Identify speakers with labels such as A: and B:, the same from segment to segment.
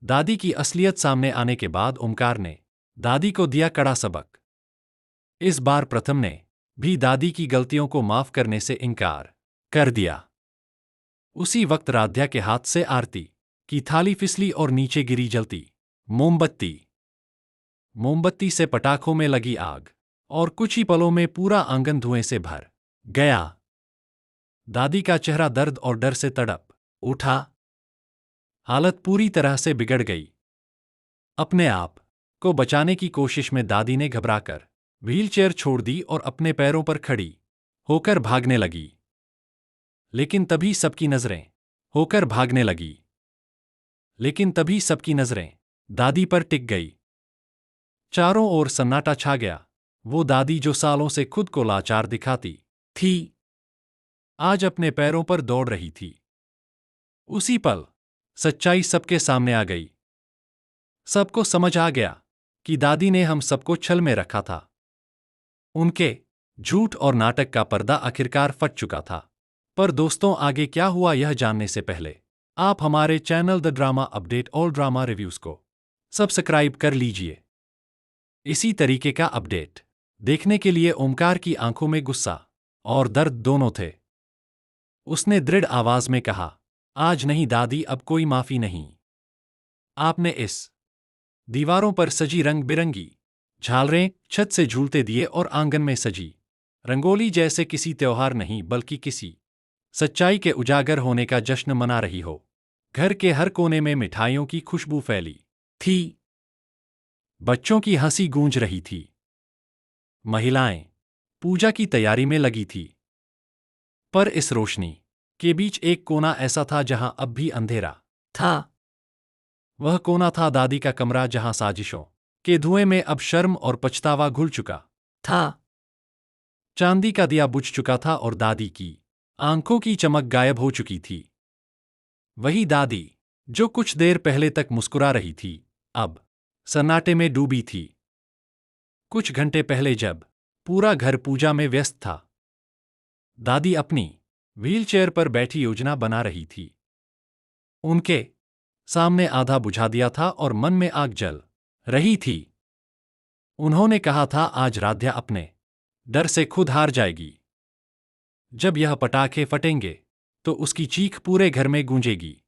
A: दादी की असलियत सामने आने के बाद ओमकार ने दादी को दिया कड़ा सबक। इस बार प्रथम ने भी दादी की गलतियों को माफ करने से इनकार कर दिया। उसी वक्त राध्या के हाथ से आरती की थाली फिसली और नीचे गिरी जलती मोमबत्ती से पटाखों में लगी आग, और कुछ ही पलों में पूरा आंगन धुएं से भर गया। दादी का चेहरा दर्द और डर से तड़प उठा। हालत पूरी तरह से बिगड़ गई। अपने आप को बचाने की कोशिश में दादी ने घबराकर व्हीलचेयर छोड़ दी और अपने पैरों पर खड़ी होकर भागने लगी। लेकिन तभी सबकी नजरें दादी पर टिक गई। चारों ओर सन्नाटा छा गया। वो दादी जो सालों से खुद को लाचार दिखाती थी, आज अपने पैरों पर दौड़ रही थी। उसी पल सच्चाई सबके सामने आ गई। सबको समझ आ गया कि दादी ने हम सबको छल में रखा था। उनके झूठ और नाटक का पर्दा आखिरकार फट चुका था। पर दोस्तों, आगे क्या हुआ यह जानने से पहले आप हमारे channel the drama update all drama reviews को सब्सक्राइब कर लीजिए। इसी तरीके का अपडेट देखने के लिए ओमकार की आंखों में गुस्सा और दर्द दोनों थे। उसने दृढ़ आवाज में कहा, आज नहीं दादी, अब कोई माफी नहीं। आपने इस दीवारों पर सजी रंग बिरंगी झालरें, छत से झूलते दिए और आंगन में सजी रंगोली जैसे किसी त्योहार नहीं बल्कि किसी सच्चाई के उजागर होने का जश्न मना रही हो। घर के हर कोने में मिठाइयों की खुशबू फैली थी। बच्चों की हंसी गूंज रही थी। महिलाएं पूजा की तैयारी में लगी थी। पर इस रोशनी के बीच एक कोना ऐसा था जहां अब भी अंधेरा था। वह कोना था दादी का कमरा, जहां साजिशों के धुएं में अब शर्म और पछतावा घुल चुका था। चांदी का दिया बुझ चुका था और दादी की आंखों की चमक गायब हो चुकी थी। वही दादी जो कुछ देर पहले तक मुस्कुरा रही थी, अब सन्नाटे में डूबी थी। कुछ घंटे पहले जब पूरा घर पूजा में व्यस्त था, दादी अपनी व्हीलचेयर पर बैठी योजना बना रही थी। उनके सामने आधा बुझा दिया था और मन में आग जल रही थी। उन्होंने कहा था, आज राध्या अपने डर से खुद हार जाएगी। जब यह पटाखे फटेंगे तो उसकी चीख पूरे घर में गूंजेगी।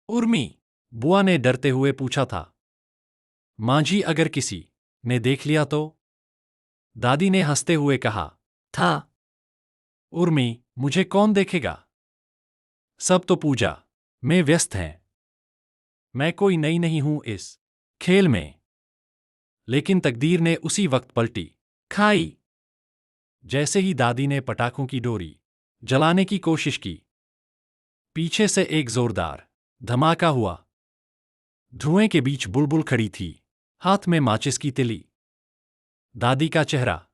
A: उर्मी बुआ ने डरते हुए पूछा था, मांझी, अगर किसी ने देख लिया तो? दादी ने हंसते हुए कहा था, उर्मी, मुझे कौन देखेगा? सब तो पूजा में व्यस्त हैं। मैं कोई नई नहीं हूं इस खेल में। लेकिन तकदीर ने उसी वक्त पलटी खाई। जैसे ही दादी ने पटाखों की डोरी जलाने की कोशिश की, पीछे से एक जोरदार धमाका हुआ। धुएं के बीच बुलबुल खड़ी थी, हाथ में माचिस की तिली। दादी का चेहरा